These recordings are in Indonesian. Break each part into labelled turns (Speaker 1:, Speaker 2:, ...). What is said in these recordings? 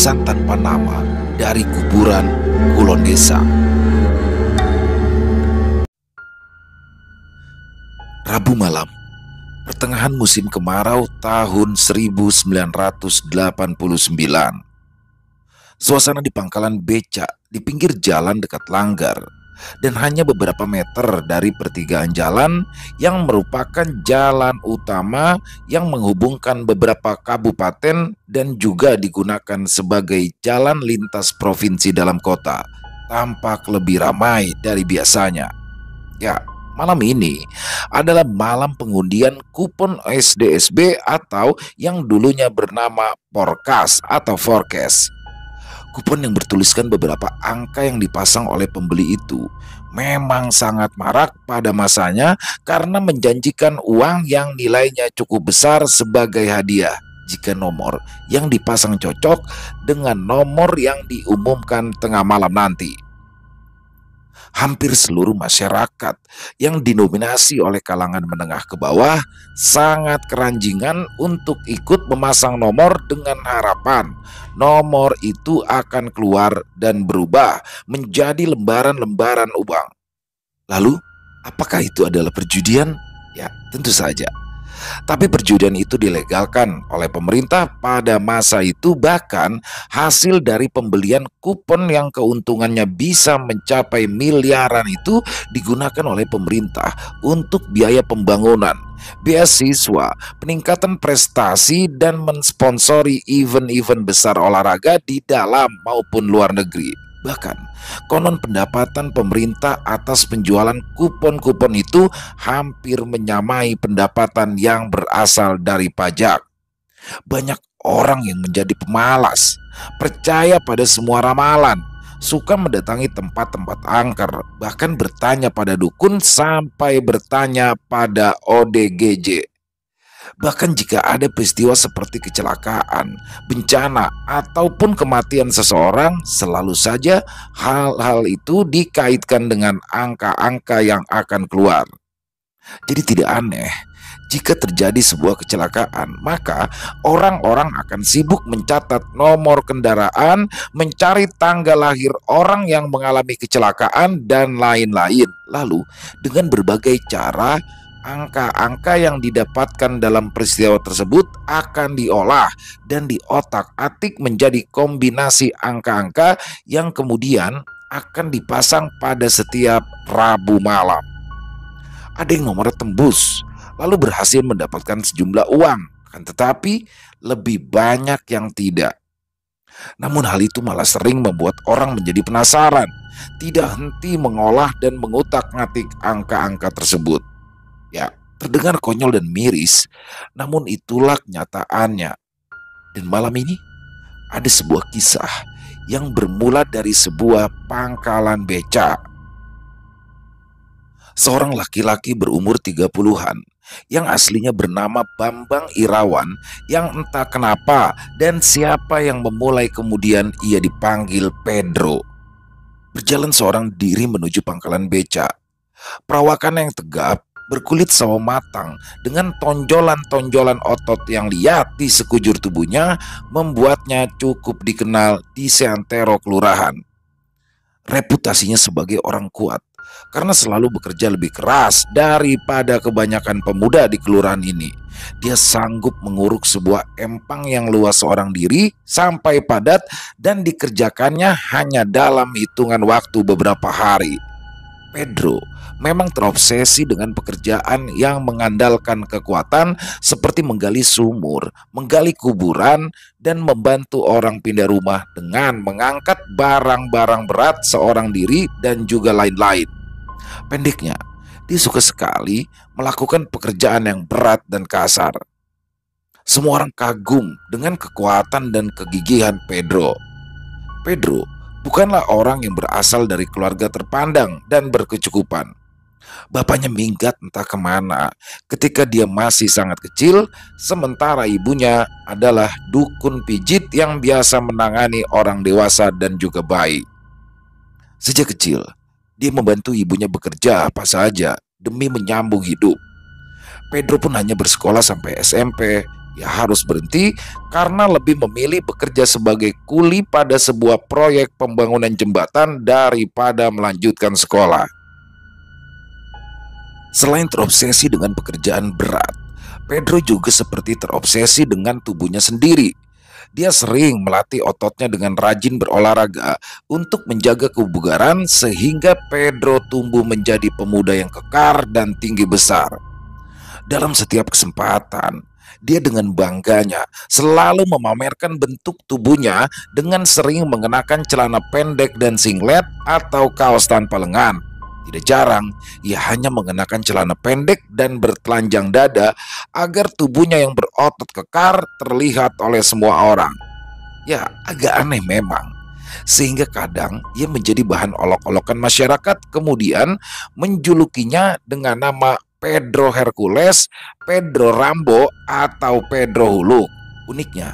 Speaker 1: Tulisan tanpa nama dari kuburan Kulon Desa. Rabu malam, pertengahan musim kemarau tahun 1989. Suasana di pangkalan becak di pinggir jalan dekat Langgar, dan hanya beberapa meter dari pertigaan jalan yang merupakan jalan utama yang menghubungkan beberapa kabupaten dan juga digunakan sebagai jalan lintas provinsi dalam kota, tampak lebih ramai dari biasanya. Ya, malam ini adalah malam pengundian kupon SDSB atau yang dulunya bernama Porkas atau Forecast. Kupon yang bertuliskan beberapa angka yang dipasang oleh pembeli itu memang sangat marak pada masanya karena menjanjikan uang yang nilainya cukup besar sebagai hadiah jika nomor yang dipasang cocok dengan nomor yang diumumkan tengah malam nanti. Hampir seluruh masyarakat yang dinominasi oleh kalangan menengah ke bawah sangat keranjingan untuk ikut memasang nomor dengan harapan nomor itu akan keluar dan berubah menjadi lembaran-lembaran uang. Lalu, apakah itu adalah perjudian? Ya, tentu saja. Tapi perjudian itu dilegalkan oleh pemerintah pada masa itu, bahkan hasil dari pembelian kupon yang keuntungannya bisa mencapai miliaran itu digunakan oleh pemerintah untuk biaya pembangunan, beasiswa, peningkatan prestasi, dan mensponsori event-event besar olahraga di dalam maupun luar negeri. Bahkan, konon pendapatan pemerintah atas penjualan kupon-kupon itu hampir menyamai pendapatan yang berasal dari pajak. Banyak orang yang menjadi pemalas, percaya pada semua ramalan, suka mendatangi tempat-tempat angker, bahkan bertanya pada dukun sampai bertanya pada ODGJ. Bahkan jika ada peristiwa seperti kecelakaan, bencana, ataupun kematian seseorang, selalu saja hal-hal itu dikaitkan dengan angka-angka yang akan keluar. Jadi tidak aneh jika terjadi sebuah kecelakaan, maka orang-orang akan sibuk mencatat nomor kendaraan, mencari tanggal lahir orang yang mengalami kecelakaan, dan lain-lain. Lalu dengan berbagai cara, angka-angka yang didapatkan dalam peristiwa tersebut akan diolah dan diotak-atik menjadi kombinasi angka-angka yang kemudian akan dipasang pada setiap Rabu malam. Ada yang nomornya tembus, lalu berhasil mendapatkan sejumlah uang, kan, tetapi lebih banyak yang tidak. Namun hal itu malah sering membuat orang menjadi penasaran, tidak henti mengolah dan mengutak-ngatik angka-angka tersebut. Ya, terdengar konyol dan miris, namun itulah kenyataannya. Dan malam ini ada sebuah kisah yang bermula dari sebuah pangkalan becak. Seorang laki-laki berumur 30-an yang aslinya bernama Bambang Irawan, yang entah kenapa dan siapa yang memulai kemudian ia dipanggil Pedro, berjalan seorang diri menuju pangkalan becak. Perawakan yang tegap, berkulit sawo matang, dengan tonjolan-tonjolan otot yang liat di sekujur tubuhnya membuatnya cukup dikenal di seantero kelurahan. Reputasinya sebagai orang kuat karena selalu bekerja lebih keras daripada kebanyakan pemuda di kelurahan ini. Dia sanggup menguruk sebuah empang yang luas seorang diri sampai padat dan dikerjakannya hanya dalam hitungan waktu beberapa hari. Pedro memang terobsesi dengan pekerjaan yang mengandalkan kekuatan seperti menggali sumur, menggali kuburan, dan membantu orang pindah rumah dengan mengangkat barang-barang berat seorang diri dan juga lain-lain. Pendeknya, dia suka sekali melakukan pekerjaan yang berat dan kasar. Semua orang kagum dengan kekuatan dan kegigihan Pedro. Pedro bukanlah orang yang berasal dari keluarga terpandang dan berkecukupan. Bapaknya minggat entah kemana ketika dia masih sangat kecil, sementara ibunya adalah dukun pijit yang biasa menangani orang dewasa dan juga bayi. Sejak kecil, dia membantu ibunya bekerja apa saja demi menyambung hidup. Pedro pun hanya bersekolah sampai SMP ia harus berhenti karena lebih memilih bekerja sebagai kuli pada sebuah proyek pembangunan jembatan daripada melanjutkan sekolah. Selain terobsesi dengan pekerjaan berat, Pedro juga seperti terobsesi dengan tubuhnya sendiri. Dia sering melatih ototnya dengan rajin berolahraga untuk menjaga kebugaran sehingga Pedro tumbuh menjadi pemuda yang kekar dan tinggi besar. Dalam setiap kesempatan, dia dengan bangganya selalu memamerkan bentuk tubuhnya dengan sering mengenakan celana pendek dan singlet atau kaos tanpa lengan. Tidak jarang, ia hanya mengenakan celana pendek dan bertelanjang dada agar tubuhnya yang berotot kekar terlihat oleh semua orang. Ya, agak aneh memang. Sehingga kadang ia menjadi bahan olok-olokan masyarakat, kemudian menjulukinya dengan nama Pedro Hercules, Pedro Rambo, atau Pedro Huluk. Uniknya,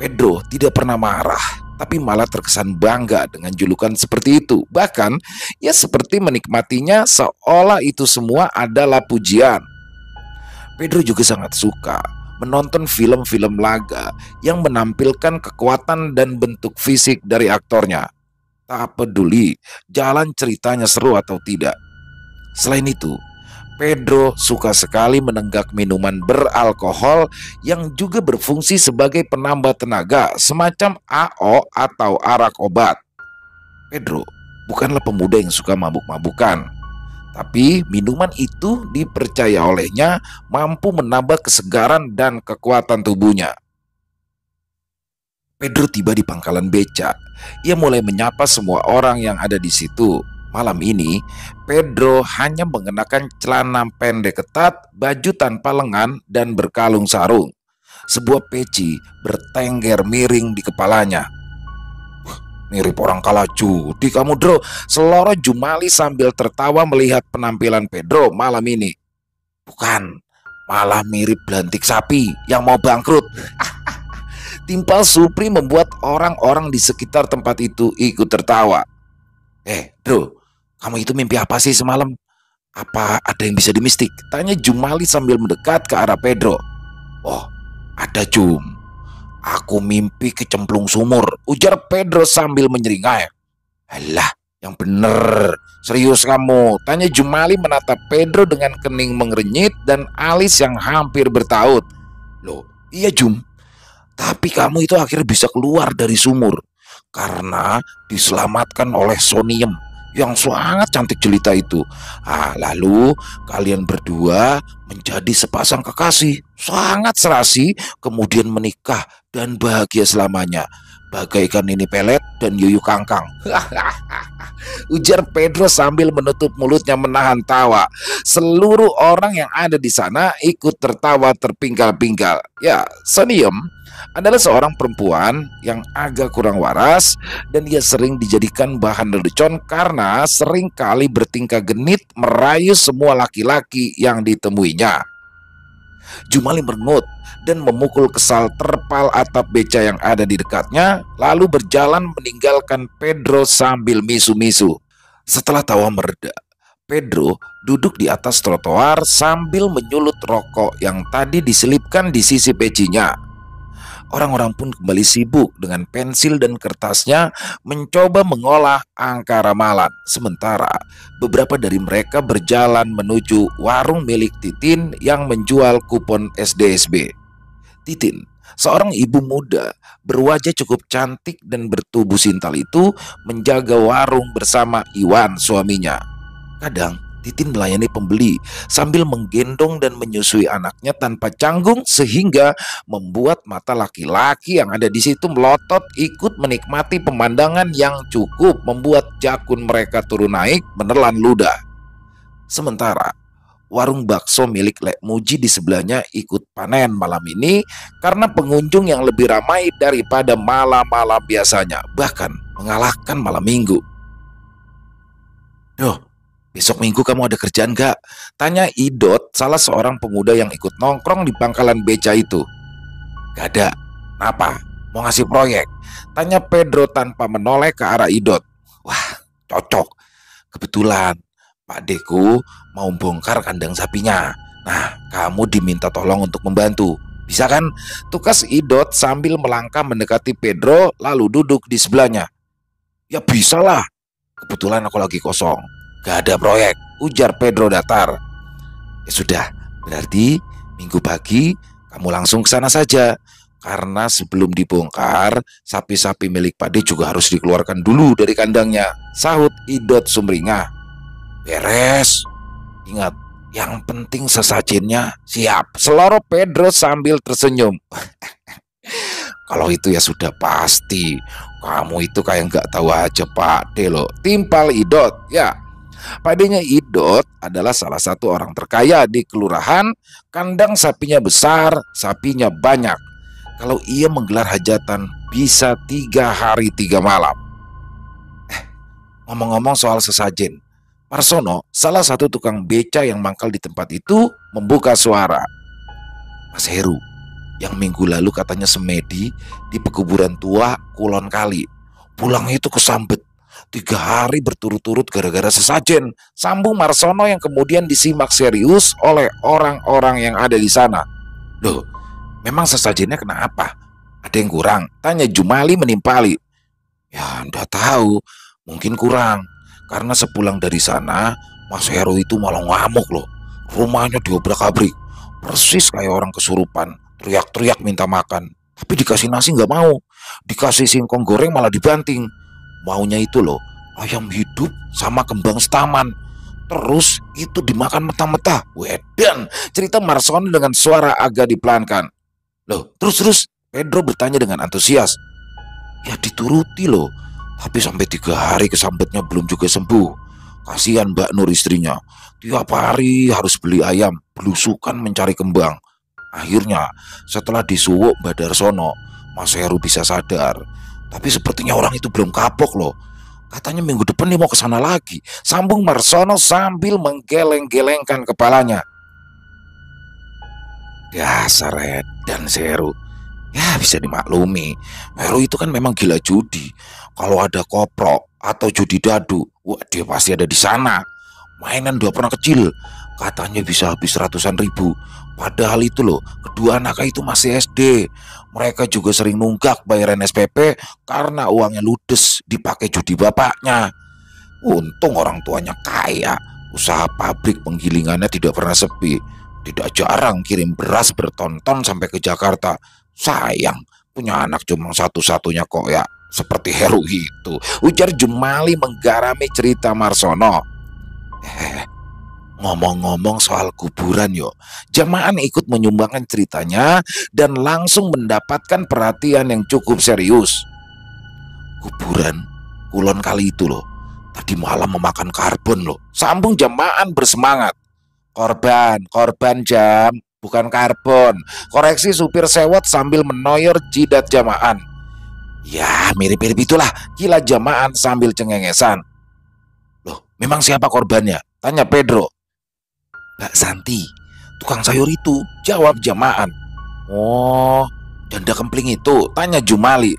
Speaker 1: Pedro tidak pernah marah, tapi malah terkesan bangga dengan julukan seperti itu. Bahkan, ia seperti menikmatinya seolah itu semua adalah pujian. Pedro juga sangat suka menonton film-film laga yang menampilkan kekuatan dan bentuk fisik dari aktornya. Tak peduli jalan ceritanya seru atau tidak. Selain itu, Pedro suka sekali menenggak minuman beralkohol yang juga berfungsi sebagai penambah tenaga, semacam AO atau arak obat. Pedro bukanlah pemuda yang suka mabuk-mabukan, tapi minuman itu dipercaya olehnya mampu menambah kesegaran dan kekuatan tubuhnya. Pedro tiba di pangkalan becak. Ia mulai menyapa semua orang yang ada di situ. Malam ini, Pedro hanya mengenakan celana pendek ketat, baju tanpa lengan, dan berkalung sarung. Sebuah peci bertengger miring di kepalanya. Mirip orang kalah judi kamu, Bro. Seloro Jumali sambil tertawa melihat penampilan Pedro malam ini. Bukan, malah mirip belantik sapi yang mau bangkrut. Timpal Supri membuat orang-orang di sekitar tempat itu ikut tertawa. Bro, kamu itu mimpi apa sih semalam? Apa ada yang bisa dimistik? Tanya Jumali sambil mendekat ke arah Pedro. Oh, ada Jum. Aku mimpi kecemplung sumur, ujar Pedro sambil menyeringai. Alah, yang bener. Serius kamu? Tanya Jumali menatap Pedro dengan kening mengerenyit dan alis yang hampir bertaut. Loh, iya Jum. Tapi kamu itu akhirnya bisa keluar dari sumur karena diselamatkan oleh Soniem yang sangat cantik jelita itu. Lalu kalian berdua menjadi sepasang kekasih, sangat serasi, kemudian menikah dan bahagia selamanya. Bagaikan Nini Pelet dan Yuyu Kangkang. Ujar Pedro sambil menutup mulutnya menahan tawa. Seluruh orang yang ada di sana ikut tertawa terpinggal-pinggal. Ya, Soniem adalah seorang perempuan yang agak kurang waras dan ia sering dijadikan bahan lelucon karena sering kali bertingkah genit merayu semua laki-laki yang ditemuinya. Jumali merengut dan memukul kesal terpal atap beca yang ada di dekatnya, lalu berjalan meninggalkan Pedro sambil misu-misu. Setelah tawa mereda, Pedro duduk di atas trotoar sambil menyulut rokok yang tadi diselipkan di sisi pecinya. Orang-orang pun kembali sibuk dengan pensil dan kertasnya mencoba mengolah angka ramalan. Sementara beberapa dari mereka berjalan menuju warung milik Titin yang menjual kupon SDSB. Titin, seorang ibu muda berwajah cukup cantik dan bertubuh sintal itu menjaga warung bersama Iwan suaminya. Kadang Titin melayani pembeli sambil menggendong dan menyusui anaknya tanpa canggung sehingga membuat mata laki-laki yang ada di situ melotot ikut menikmati pemandangan yang cukup membuat jakun mereka turun naik menelan ludah. Sementara warung bakso milik Lek Muji di sebelahnya ikut panen malam ini karena pengunjung yang lebih ramai daripada malam-malam biasanya, bahkan mengalahkan malam minggu. Besok minggu kamu ada kerjaan gak? Tanya Idot, salah seorang pemuda yang ikut nongkrong di pangkalan beca itu. Gak ada. Kenapa? Mau ngasih proyek? Tanya Pedro tanpa menoleh ke arah Idot. Wah, cocok. Kebetulan Pak Deku mau bongkar kandang sapinya. Nah, kamu diminta tolong untuk membantu. Bisa kan? Tukas Idot sambil melangkah mendekati Pedro lalu duduk di sebelahnya. Ya bisa lah. Kebetulan aku lagi kosong. Gak ada proyek, ujar Pedro datar. Ya sudah, berarti minggu pagi kamu langsung ke sana saja. Karena sebelum dibongkar, sapi-sapi milik Pade juga harus dikeluarkan dulu dari kandangnya, sahut Idot sumringah. Beres. Ingat, yang penting sesajennya siap, seloroh Pedro sambil tersenyum. Kalau itu ya sudah pasti. Kamu itu kayak nggak tahu aja Pak De loh. Timpal Idot. Ya, Padenya Idot adalah salah satu orang terkaya di kelurahan. Kandang sapinya besar, sapinya banyak. Kalau ia menggelar hajatan bisa 3 hari 3 malam. Ngomong-ngomong soal sesajen, Marsono, salah satu tukang beca yang mangkal di tempat itu, membuka suara. Mas Heru, yang minggu lalu katanya semedi di pekuburan tua Kulon Kali. Pulang itu kesambet 3 hari berturut-turut gara-gara sesajen, sambung Marsono yang kemudian disimak serius oleh orang-orang yang ada di sana. Loh, memang sesajennya kenapa? Ada yang kurang? Tanya Jumali menimpali. Ya, ndak tahu. Mungkin kurang. Karena sepulang dari sana, Mas Heru itu malah ngamuk loh. Rumahnya diobrak-abrik. Persis kayak orang kesurupan. Teriak-teriak minta makan. Tapi dikasih nasi nggak mau. Dikasih singkong goreng malah dibanting. Maunya itu loh, ayam hidup sama kembang setaman. Terus itu dimakan mentah-mentah. Wedan, cerita Marsono dengan suara agak dipelankan. Loh, terus Pedro bertanya dengan antusias. Ya dituruti loh. Tapi sampai 3 hari kesambetnya belum juga sembuh. Kasihan Mbak Nur istrinya. Tiap hari harus beli ayam, belusukan mencari kembang. Akhirnya setelah disuwuk Mbak Darsono, Mas Heru bisa sadar. Tapi sepertinya orang itu belum kapok loh. Katanya minggu depan dia mau ke sana lagi. Sambung Marsono sambil menggeleng-gelengkan kepalanya. Dasar dan Heru. Ya bisa dimaklumi. Heru itu kan memang gila judi. Kalau ada koprok atau judi dadu, wah dia pasti ada di sana. Mainan 2 pernah kecil, katanya bisa habis ratusan ribu. Padahal itu loh, kedua anaknya itu masih SD. Mereka juga sering nunggak bayaran SPP karena uangnya ludes dipakai judi bapaknya. Untung orang tuanya kaya, usaha pabrik penggilingannya tidak pernah sepi. Tidak jarang kirim beras berton-ton sampai ke Jakarta. Sayang, punya anak cuma satu-satunya kok ya, seperti Heru itu, ujar Jumali menggarami cerita Marsono. Ngomong-ngomong soal kuburan yo, Jamaan ikut menyumbangkan ceritanya dan langsung mendapatkan perhatian yang cukup serius. Kuburan Kulon Kali itu loh, tadi malam memakan karbon loh, sambung Jamaan bersemangat. Korban Jam, bukan karbon. Koreksi supir sewot sambil menoyor jidat Jamaan. Ya mirip-mirip itulah, gila Jamaan sambil cengengesan. Loh, memang siapa korbannya? Tanya Pedro. Mbak Santi, tukang sayur itu, jawab Jamaan. Oh, janda kempling itu, tanya Jumali.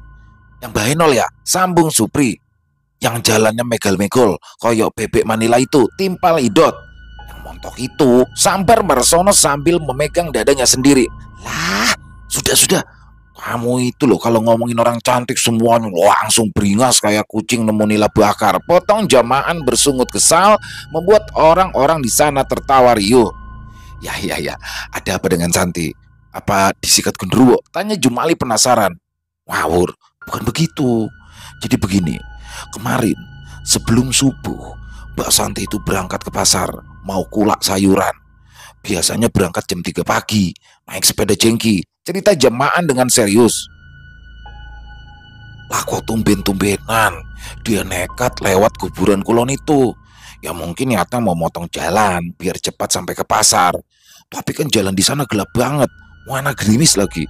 Speaker 1: Yang Bahenol ya, sambung Supri. Yang jalannya megal-megol, koyok bebek Manila itu, timpal Idot. Yang montok itu, sambar Marsono sambil memegang dadanya sendiri. Lah, sudah. Kamu itu loh kalau ngomongin orang cantik semuanya langsung beringas kayak kucing nemu nila bakar. Potong Jamaan bersungut kesal membuat orang-orang di sana tertawa riuh. Ya, ada apa dengan Santi? Apa disikat genderuwo? Tanya Jumali penasaran. Ngawur, bukan begitu. Jadi begini, kemarin sebelum subuh Mbak Santi itu berangkat ke pasar mau kulak sayuran. Biasanya berangkat jam 3 pagi, naik sepeda jengki. Cerita Jamaan dengan serius. Lah kok tumben-tumbenan dia nekat lewat kuburan Kulon itu. Ya mungkin niatnya mau motong jalan biar cepat sampai ke pasar. Tapi kan jalan di sana gelap banget, warna gerimis lagi.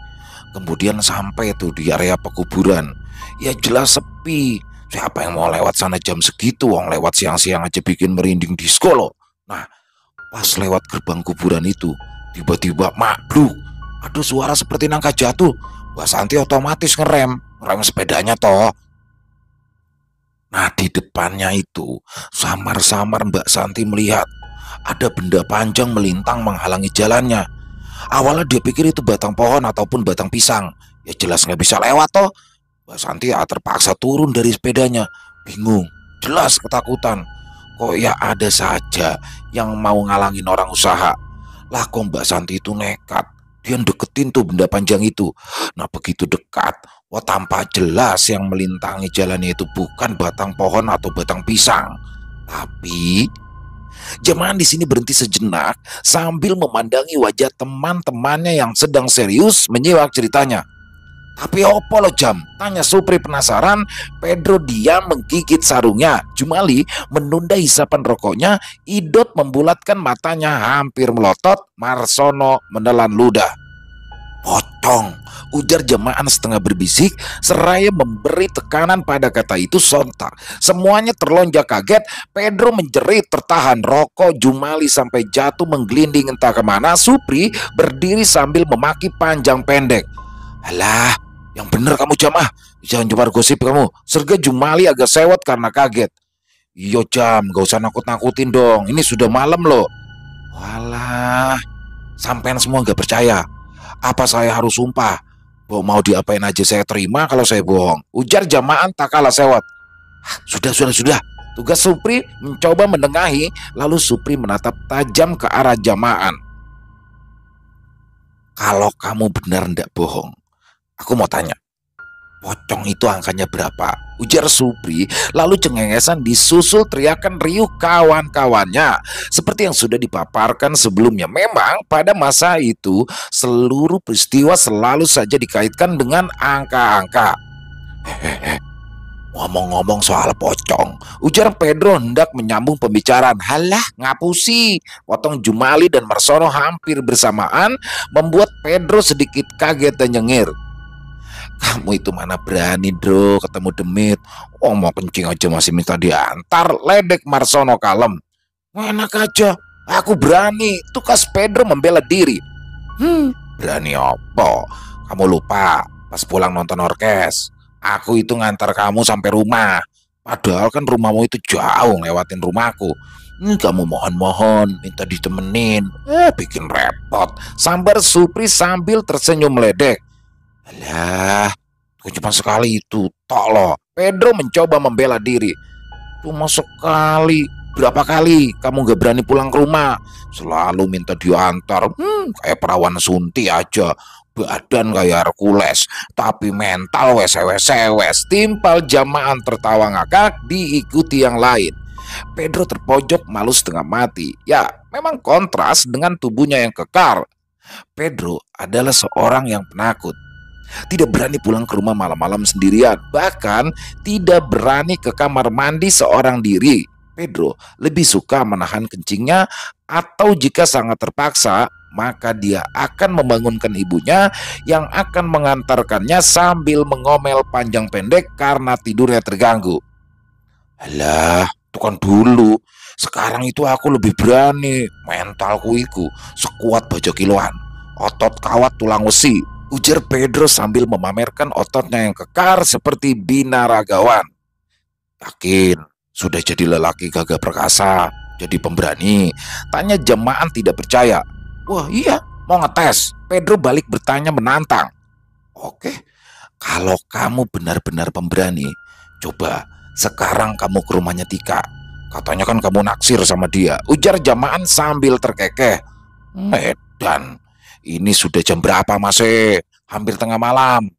Speaker 1: Kemudian sampai tuh di area pekuburan. Ya jelas sepi. Siapa yang mau lewat sana jam segitu? Wong lewat siang-siang aja bikin merinding disco loh. Nah, pas lewat gerbang kuburan itu, tiba-tiba mabluk. Ada suara seperti nangka jatuh. Mbak Santi otomatis ngerem sepedanya toh. Nah di depannya itu samar-samar Mbak Santi melihat ada benda panjang melintang menghalangi jalannya. Awalnya dia pikir itu batang pohon ataupun batang pisang. Ya jelas nggak bisa lewat toh. Mbak Santi ya terpaksa turun dari sepedanya. Bingung, jelas ketakutan. Kok ya ada saja yang mau ngalangin orang usaha. Lah kok Mbak Santi itu nekat. Dia deketin tuh benda panjang itu. Nah begitu dekat, wah tampak jelas yang melintangi jalannya itu bukan batang pohon atau batang pisang. Tapi jemaah di sini berhenti sejenak sambil memandangi wajah teman-temannya yang sedang serius menyimak ceritanya. Tapi opo lo Jam? Tanya Supri penasaran. Pedro diam menggigit sarungnya. Jumali menunda hisapan rokoknya. Idot membulatkan matanya hampir melotot. Marsono menelan ludah. Pocong, ujar jemaah setengah berbisik seraya memberi tekanan pada kata itu sontak. Semuanya terlonjak kaget. Pedro menjerit tertahan rokok Jumali sampai jatuh menggelinding entah kemana. Supri berdiri sambil memaki panjang pendek. Alah, yang bener kamu Jam, jangan nyebar gosip kamu. Serga Jumali agak sewot karena kaget. Iyo Jam, gak usah nakut-nakutin dong. Ini sudah malam loh. Walah, sampean semua gak percaya. Apa saya harus sumpah? Mau diapain aja saya terima kalau saya bohong. Ujar jamaah tak kalah sewot. Sudah. Tugas Supri mencoba menengahi. Lalu Supri menatap tajam ke arah jamaah. Kalau kamu benar ndak bohong, aku mau tanya, pocong itu angkanya berapa? Ujar Supri, lalu cengengesan disusul teriakan riuh kawan-kawannya. Seperti yang sudah dipaparkan sebelumnya, memang pada masa itu seluruh peristiwa selalu saja dikaitkan dengan angka-angka. Hehehe, ngomong-ngomong soal pocong, ujar Pedro hendak menyambung pembicaraan. Halah, ngapusi. Potong Jumali dan Marsono hampir bersamaan membuat Pedro sedikit kaget dan nyengir. Kamu itu mana berani Dro ketemu demit. Oh mau kencing aja masih minta diantar. Ledek Marsono kalem. Enak aja, aku berani. Tukas Pedro membela diri. Berani apa? Kamu lupa pas pulang nonton orkes, aku itu ngantar kamu sampai rumah. Padahal kan rumahmu itu jauh lewatin rumahku. Kamu mohon-mohon minta ditemenin. Bikin repot. Sambar Supri sambil tersenyum meledek. Alah, cuma sekali itu, tok loh. Pedro mencoba membela diri. Cuma sekali, berapa kali kamu gak berani pulang ke rumah? Selalu minta diantar, kayak perawan Sunti aja. Badan kayak Hercules, tapi mental wes-wes. Timpal jamaah tertawa ngakak diikuti yang lain. Pedro terpojok malu setengah mati. Ya, memang kontras dengan tubuhnya yang kekar. Pedro adalah seorang yang penakut. Tidak berani pulang ke rumah malam-malam sendirian. Bahkan tidak berani ke kamar mandi seorang diri. Pedro lebih suka menahan kencingnya, atau jika sangat terpaksa, maka dia akan membangunkan ibunya yang akan mengantarkannya sambil mengomel panjang pendek karena tidurnya terganggu. Alah, itu kan dulu. Sekarang itu aku lebih berani. Mentalku itu sekuat baja kiloan. Otot kawat tulang besi, ujar Pedro sambil memamerkan ototnya yang kekar seperti binaragawan. Yakin sudah jadi lelaki gagah perkasa, jadi pemberani? Tanya jemaah tidak percaya. Wah iya, mau ngetes. Pedro balik bertanya menantang. Oke, kalau kamu benar-benar pemberani, coba sekarang kamu ke rumahnya Tika. Katanya kan kamu naksir sama dia, ujar jamaah sambil terkekeh. Medan, ini sudah jam berapa masih? Hampir tengah malam.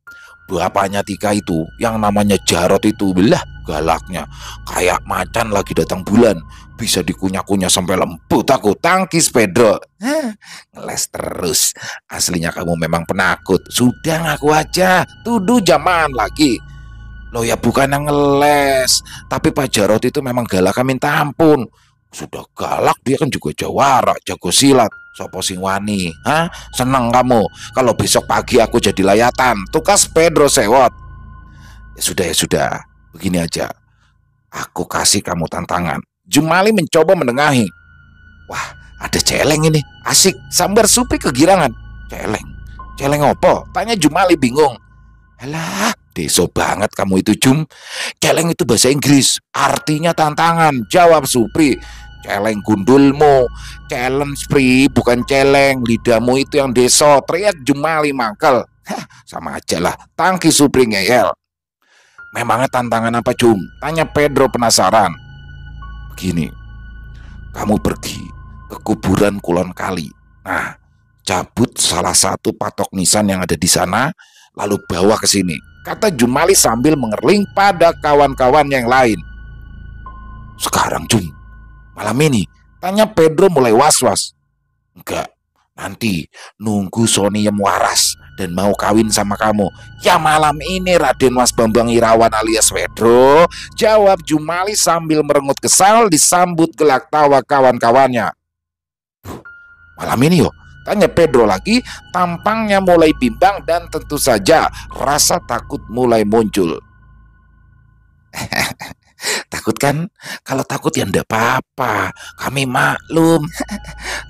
Speaker 1: Bapaknya Tika itu, yang namanya Jarot itu, belah galaknya. Kayak macan lagi datang bulan. Bisa dikunyah-kunyah sampai lembut. Aku tangkis Pedro. Ngeles terus. Aslinya kamu memang penakut. Sudah ngaku aja. Tuduh jamaah lagi. Loh ya bukan yang ngeles. Tapi Pak Jarot itu memang galaknya minta ampun. Sudah galak dia kan juga jawara, jago silat. Sopo sing wani, seneng kamu kalau besok pagi aku jadi layatan, tukas Pedro sewot. Ya sudah, begini aja, aku kasih kamu tantangan. Jumali mencoba menengahi. Wah, ada celeng ini, asik. Sambar Supri kegirangan. Celeng opo? Tanya Jumali bingung. Alah, deso banget kamu itu Jum. Celeng itu bahasa Inggris, artinya tantangan, jawab Supri. Celeng gundulmu. Challenge Pri, bukan celeng. Lidahmu itu yang deso, teriak Jumali mangkel. Hah, sama aja lah, tangki Supri ngeyel. Memangnya tantangan apa Jum? Tanya Pedro penasaran. Begini, kamu pergi ke kuburan Kulon Kali. Nah, cabut salah satu patok nisan yang ada di sana, lalu bawa ke sini, kata Jumali sambil mengerling pada kawan-kawan yang lain. Sekarang Jum, malam ini, tanya Pedro mulai was-was. Enggak, nanti nunggu Sony yang waras dan mau kawin sama kamu. Ya malam ini Raden Mas Bambang Irawan alias Pedro, jawab Jumali sambil merengut kesal disambut gelak tawa kawan-kawannya. Malam ini yo, tanya Pedro lagi, tampangnya mulai bimbang dan tentu saja rasa takut mulai muncul. Takut kan? Kalau takut ya ndak apa-apa, kami maklum.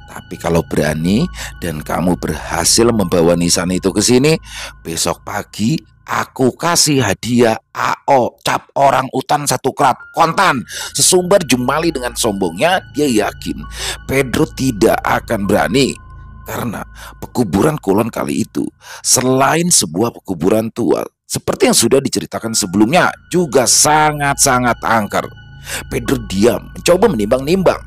Speaker 1: Tapi kalau berani dan kamu berhasil membawa nisan itu ke sini, besok pagi aku kasih hadiah AO cap orang utan 1 krat kontan. Sesumbar Jumali dengan sombongnya, dia yakin Pedro tidak akan berani. Karena pekuburan Kulon Kali itu selain sebuah pekuburan tua, seperti yang sudah diceritakan sebelumnya, juga sangat-sangat angker. Pedro diam, mencoba menimbang-nimbang.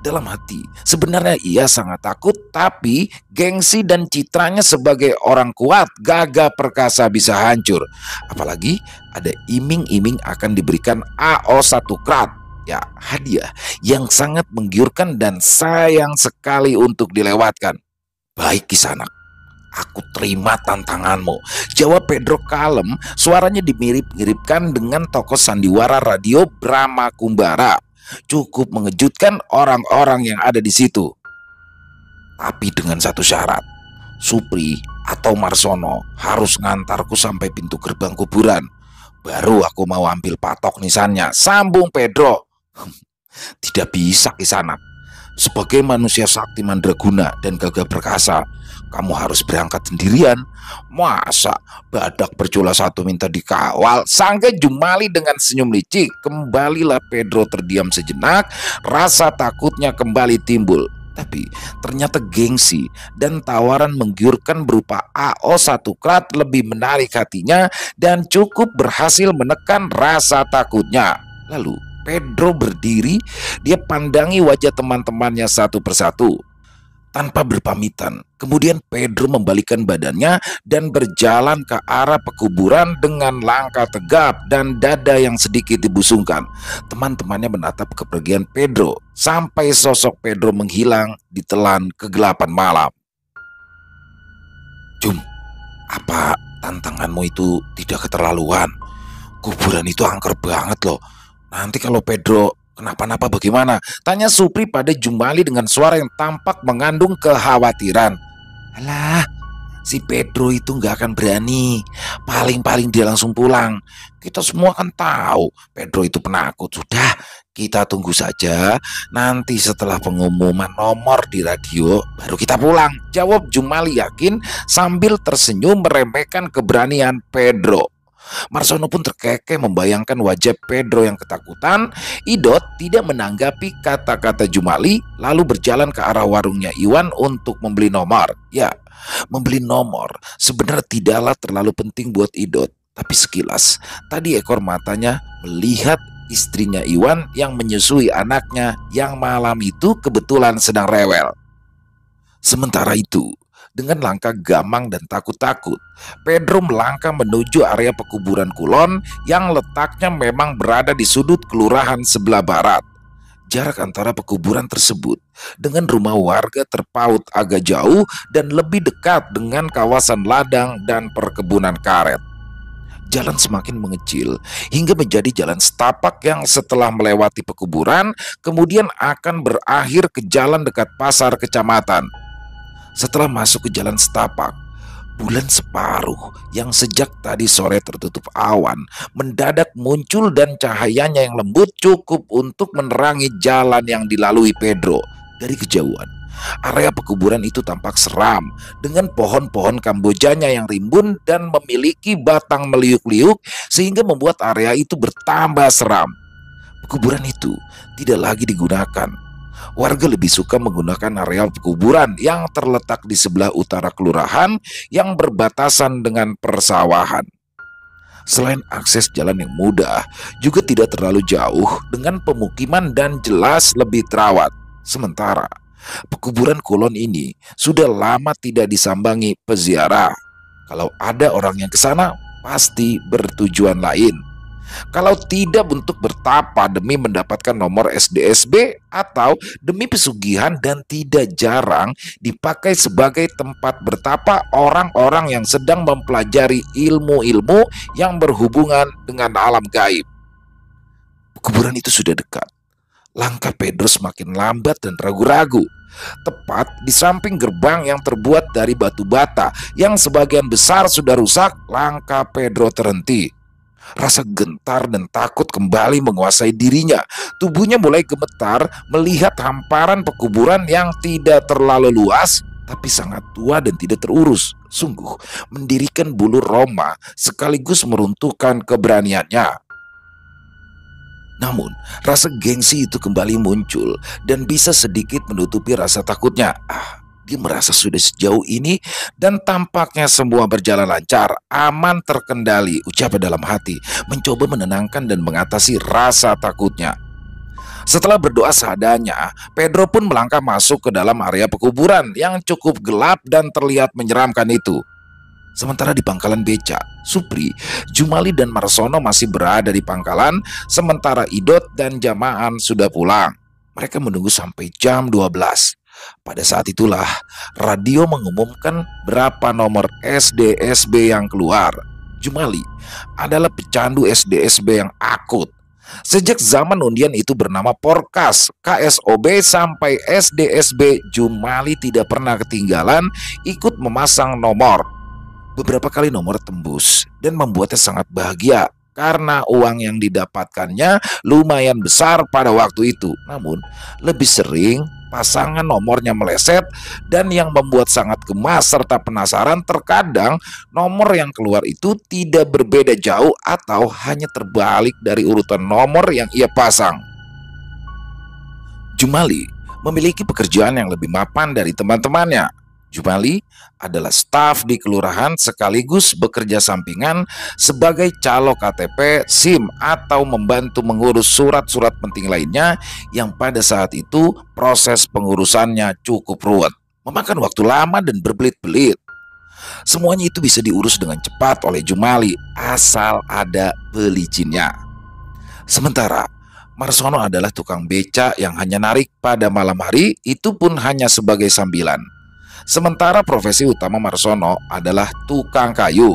Speaker 1: Dalam hati, sebenarnya ia sangat takut, tapi gengsi dan citranya sebagai orang kuat, gagah perkasa bisa hancur. Apalagi ada iming-iming akan diberikan AO 1 krat. Ya, hadiah yang sangat menggiurkan dan sayang sekali untuk dilewatkan. Baik Kisanak, aku terima tantanganmu, jawab Pedro kalem. Suaranya dimirip-miripkan dengan tokoh sandiwara radio Brahma Kumbara. Cukup mengejutkan orang-orang yang ada di situ. Tapi dengan satu syarat, Supri atau Marsono harus ngantarku sampai pintu gerbang kuburan. Baru aku mau ambil patok nisannya, sambung Pedro. Tidak bisa Kisanak. Sebagai manusia sakti mandraguna dan gagah perkasa, kamu harus berangkat sendirian. Masa badak bercula satu minta dikawal? Sangga Jumali dengan senyum licik. Kembalilah Pedro terdiam sejenak. Rasa takutnya kembali timbul. Tapi ternyata gengsi dan tawaran menggiurkan berupa AO 1 krat lebih menarik hatinya dan cukup berhasil menekan rasa takutnya. Lalu Pedro berdiri, dia pandangi wajah teman-temannya satu persatu. Tanpa berpamitan, kemudian Pedro membalikkan badannya dan berjalan ke arah pekuburan dengan langkah tegap dan dada yang sedikit dibusungkan. Teman-temannya menatap kepergian Pedro sampai sosok Pedro menghilang di telan kegelapan malam. Jum, apa tantanganmu itu tidak keterlaluan? Kuburan itu angker banget loh. Nanti kalau Pedro kenapa-napa bagaimana? Tanya Supri pada Jumali dengan suara yang tampak mengandung kekhawatiran. Alah, si Pedro itu nggak akan berani. Paling-paling dia langsung pulang. Kita semua kan tahu Pedro itu penakut. Sudah, kita tunggu saja. Nanti setelah pengumuman nomor di radio, baru kita pulang, jawab Jumali yakin sambil tersenyum meremehkan keberanian Pedro. Marsono pun terkekeh membayangkan wajah Pedro yang ketakutan. Idot tidak menanggapi kata-kata Jumali, lalu berjalan ke arah warungnya Iwan untuk membeli nomor. Ya, membeli nomor sebenarnya tidaklah terlalu penting buat Idot. Tapi sekilas, tadi ekor matanya melihat istrinya Iwan yang menyusui anaknya yang malam itu kebetulan sedang rewel. Sementara itu, dengan langkah gamang dan takut-takut, Pedro melangkah menuju area pekuburan Kulon yang letaknya memang berada di sudut kelurahan sebelah barat. Jarak antara pekuburan tersebut dengan rumah warga terpaut agak jauh dan lebih dekat dengan kawasan ladang dan perkebunan karet. Jalan semakin mengecil hingga menjadi jalan setapak yang setelah melewati pekuburan kemudian akan berakhir ke jalan dekat pasar kecamatan. Setelah masuk ke jalan setapak, bulan separuh yang sejak tadi sore tertutup awan mendadak muncul dan cahayanya yang lembut cukup untuk menerangi jalan yang dilalui Pedro. Dari kejauhan, area pekuburan itu tampak seram dengan pohon-pohon kambojanya yang rimbun dan memiliki batang meliuk-liuk sehingga membuat area itu bertambah seram. Pekuburan itu tidak lagi digunakan. Warga lebih suka menggunakan areal kuburan yang terletak di sebelah utara kelurahan yang berbatasan dengan persawahan. Selain akses jalan yang mudah, juga tidak terlalu jauh dengan pemukiman dan jelas lebih terawat. Sementara, pekuburan Kulon ini sudah lama tidak disambangi peziarah. Kalau ada orang yang ke sana, pasti bertujuan lain. Kalau tidak untuk bertapa demi mendapatkan nomor SDSB atau demi pesugihan, dan tidak jarang dipakai sebagai tempat bertapa orang-orang yang sedang mempelajari ilmu-ilmu yang berhubungan dengan alam gaib. Kuburan itu sudah dekat. Langkah Pedro semakin lambat dan ragu-ragu. Tepat di samping gerbang yang terbuat dari batu bata yang sebagian besar sudah rusak, langkah Pedro terhenti. Rasa gentar dan takut kembali menguasai dirinya. Tubuhnya mulai gemetar melihat hamparan pekuburan yang tidak terlalu luas, tapi sangat tua dan tidak terurus. Sungguh mendirikan bulu roma sekaligus meruntuhkan keberaniannya. Namun, rasa gengsi itu kembali muncul dan bisa sedikit menutupi rasa takutnya. Dia merasa sudah sejauh ini dan tampaknya semua berjalan lancar, aman, terkendali, ucapnya dalam hati, mencoba menenangkan dan mengatasi rasa takutnya. Setelah berdoa seadanya, Pedro pun melangkah masuk ke dalam area pekuburan yang cukup gelap dan terlihat menyeramkan itu. Sementara di pangkalan beca, Supri, Jumali dan Marsono masih berada di pangkalan, sementara Idot dan Jamaan sudah pulang. Mereka menunggu sampai jam 12. Pada saat itulah radio mengumumkan berapa nomor SDSB yang keluar. Jumali adalah pecandu SDSB yang akut. Sejak zaman undian itu bernama Porkas, KSOB sampai SDSB, Jumali tidak pernah ketinggalan ikut memasang nomor. Beberapa kali nomor tembus dan membuatnya sangat bahagia karena uang yang didapatkannya lumayan besar pada waktu itu. Namun, lebih sering pasangan nomornya meleset, dan yang membuat sangat gemas serta penasaran, terkadang nomor yang keluar itu tidak berbeda jauh atau hanya terbalik dari urutan nomor yang ia pasang. Jumali memiliki pekerjaan yang lebih mapan dari teman-temannya. Jumali adalah staf di kelurahan sekaligus bekerja sampingan sebagai calo KTP, SIM, atau membantu mengurus surat-surat penting lainnya yang pada saat itu proses pengurusannya cukup ruwet, memakan waktu lama dan berbelit-belit. Semuanya itu bisa diurus dengan cepat oleh Jumali asal ada pelicinnya. Sementara Marsono adalah tukang beca yang hanya narik pada malam hari, itu pun hanya sebagai sambilan. Sementara profesi utama Marsono adalah tukang kayu.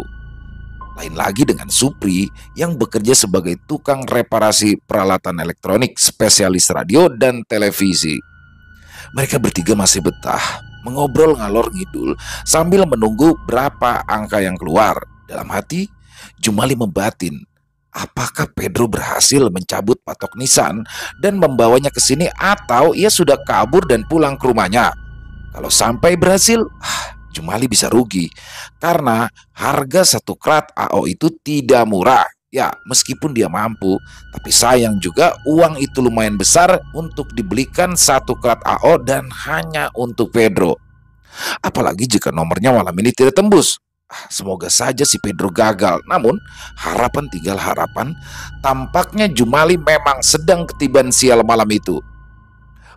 Speaker 1: Lain lagi dengan Supri yang bekerja sebagai tukang reparasi peralatan elektronik, spesialis radio dan televisi. Mereka bertiga masih betah mengobrol ngalor ngidul sambil menunggu berapa angka yang keluar. Dalam hati, Jumali membatin, apakah Pedro berhasil mencabut patok nisan dan membawanya ke sini, atau ia sudah kabur dan pulang ke rumahnya. Kalau sampai berhasil, Jumali bisa rugi karena harga satu krat AO itu tidak murah. Ya, meskipun dia mampu, tapi sayang juga uang itu lumayan besar untuk dibelikan satu krat AO dan hanya untuk Pedro. Apalagi jika nomornya malam ini tidak tembus. Semoga saja si Pedro gagal. Namun, harapan tinggal harapan. Tampaknya Jumali memang sedang ketiban sial malam itu.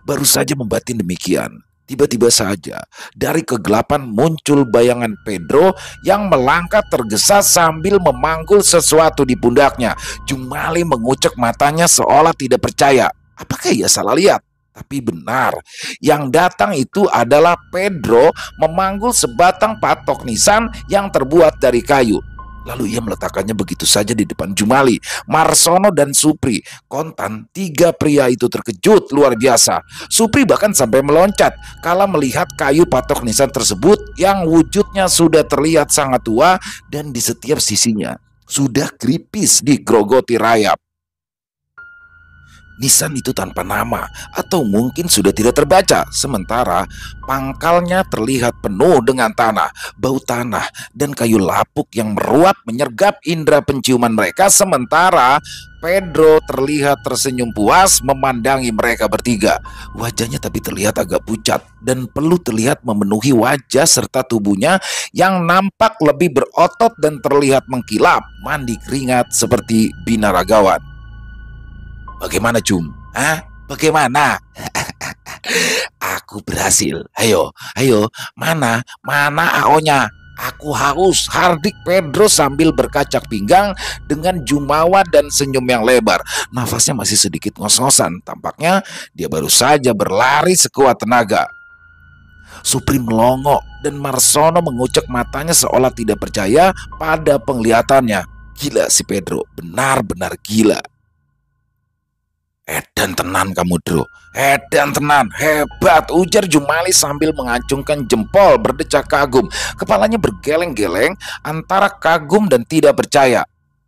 Speaker 1: Baru saja membatin demikian, tiba-tiba saja dari kegelapan muncul bayangan Pedro yang melangkah tergesa sambil memanggul sesuatu di pundaknya. Jumali mengucek matanya seolah tidak percaya. Apakah ia salah lihat? Tapi benar, yang datang itu adalah Pedro memanggul sebatang patok nisan yang terbuat dari kayu. Lalu ia meletakkannya begitu saja di depan Jumali, Marsono, dan Supri. Kontan, tiga pria itu terkejut luar biasa. Supri bahkan sampai meloncat kala melihat kayu patok nisan tersebut yang wujudnya sudah terlihat sangat tua dan di setiap sisinya sudah keripis digrogoti rayap. Nisan itu tanpa nama atau mungkin sudah tidak terbaca, sementara pangkalnya terlihat penuh dengan tanah, bau tanah, dan kayu lapuk yang meruap menyergap indera penciuman mereka. Sementara Pedro terlihat tersenyum puas memandangi mereka bertiga. Wajahnya tapi terlihat agak pucat dan peluh terlihat memenuhi wajah serta tubuhnya yang nampak lebih berotot dan terlihat mengkilap, mandi keringat seperti binaragawan. Bagaimana, Jum? Hah? Bagaimana? Aku berhasil. Ayo, ayo, mana AO-nya? Aku haus, hardik Pedro sambil berkacak pinggang dengan jumawa dan senyum yang lebar. Nafasnya masih sedikit ngos-ngosan. Tampaknya dia baru saja berlari sekuat tenaga. Supri melongo dan Marsono mengucek matanya seolah tidak percaya pada penglihatannya. Gila si Pedro, benar-benar gila. Edan tenan kamu, Bro. Edan tenan, hebat, ujar Jumali sambil mengacungkan jempol berdecak kagum. Kepalanya bergeleng-geleng antara kagum dan tidak percaya.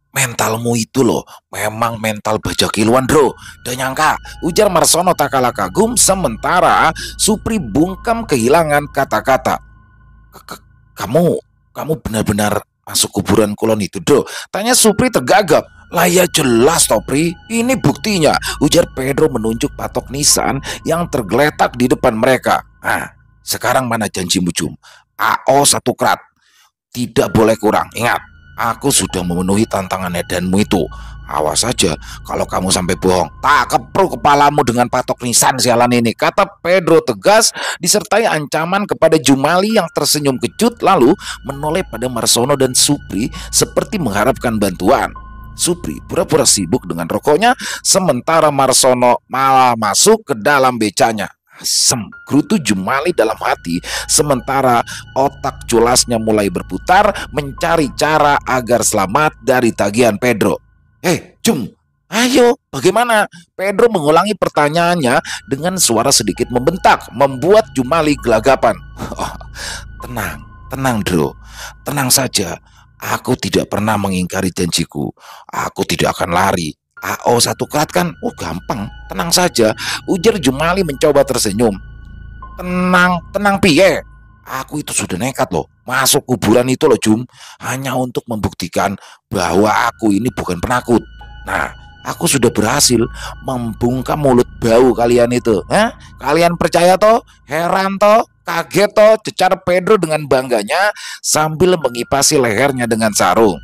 Speaker 1: Mentalmu itu loh, memang mental bajakiluan, Bro. Dan nyangka, ujar Marsono tak kalah kagum, sementara Supri bungkam kehilangan kata-kata. Kamu benar-benar masuk kuburan kulon itu, Bro? Tanya Supri tergagap. Lah ya jelas Topri, ini buktinya, ujar Pedro menunjuk patok nisan yang tergeletak di depan mereka. Nah, sekarang mana janjimu, Jum? AO 1 krat, tidak boleh kurang. Ingat, aku sudah memenuhi tantangan edanmu itu. Awas saja kalau kamu sampai bohong, tak kepruk kepalamu dengan patok nisan sialan ini, kata Pedro tegas disertai ancaman kepada Jumali yang tersenyum kecut lalu menoleh pada Marsono dan Supri seperti mengharapkan bantuan. Supri pura-pura sibuk dengan rokoknya, sementara Marsono malah masuk ke dalam becanya. Asem, gerutu Jumali dalam hati, sementara otak culasnya mulai berputar mencari cara agar selamat dari tagihan Pedro. Jum, ayo, bagaimana? Pedro mengulangi pertanyaannya dengan suara sedikit membentak, membuat Jumali gelagapan. Oh, tenang, Bro, tenang saja. Aku tidak pernah mengingkari janjiku. Aku tidak akan lari. AO 1 krat kan? Oh gampang, tenang saja, ujar Jumali mencoba tersenyum. Tenang piye? Aku itu sudah nekat loh, masuk kuburan itu loh, Jum, hanya untuk membuktikan bahwa aku ini bukan penakut. Nah, aku sudah berhasil membungkam mulut bau kalian itu. Kalian percaya toh? Heran toh? Kaget toh? Cecar Pedro dengan bangganya sambil mengipasi lehernya dengan sarung.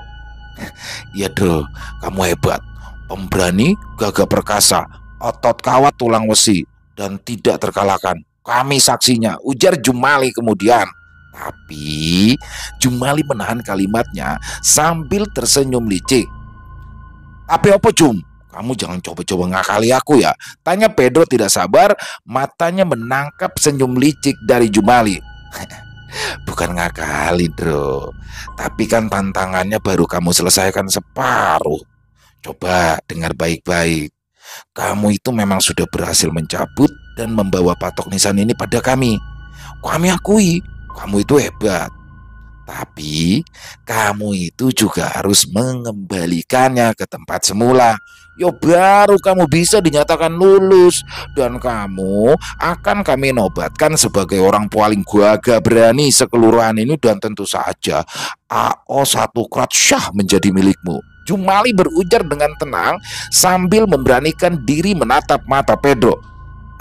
Speaker 1: Iya, Bro, kamu hebat, pemberani, gagah perkasa, otot kawat tulang besi, dan tidak terkalahkan. Kami saksinya, ujar Jumali kemudian. Tapi Jumali menahan kalimatnya sambil tersenyum licik. Tapi apa, Jum? Kamu jangan coba-coba ngakali aku ya, tanya Pedro tidak sabar, matanya menangkap senyum licik dari Jumali. Bukan ngakali, Bro, tapi kan tantangannya baru kamu selesaikan separuh. Coba dengar baik-baik. Kamu itu memang sudah berhasil mencabut dan membawa patok nisan ini pada kami. Kami akui, kamu itu hebat. Tapi kamu itu juga harus mengembalikannya ke tempat semula. Yo baru kamu bisa dinyatakan lulus. Dan kamu akan kami nobatkan sebagai orang paling gagah berani sekelurahan ini. Dan tentu saja AO 1 krat syah menjadi milikmu. Jumali berujar dengan tenang sambil memberanikan diri menatap mata Pedro.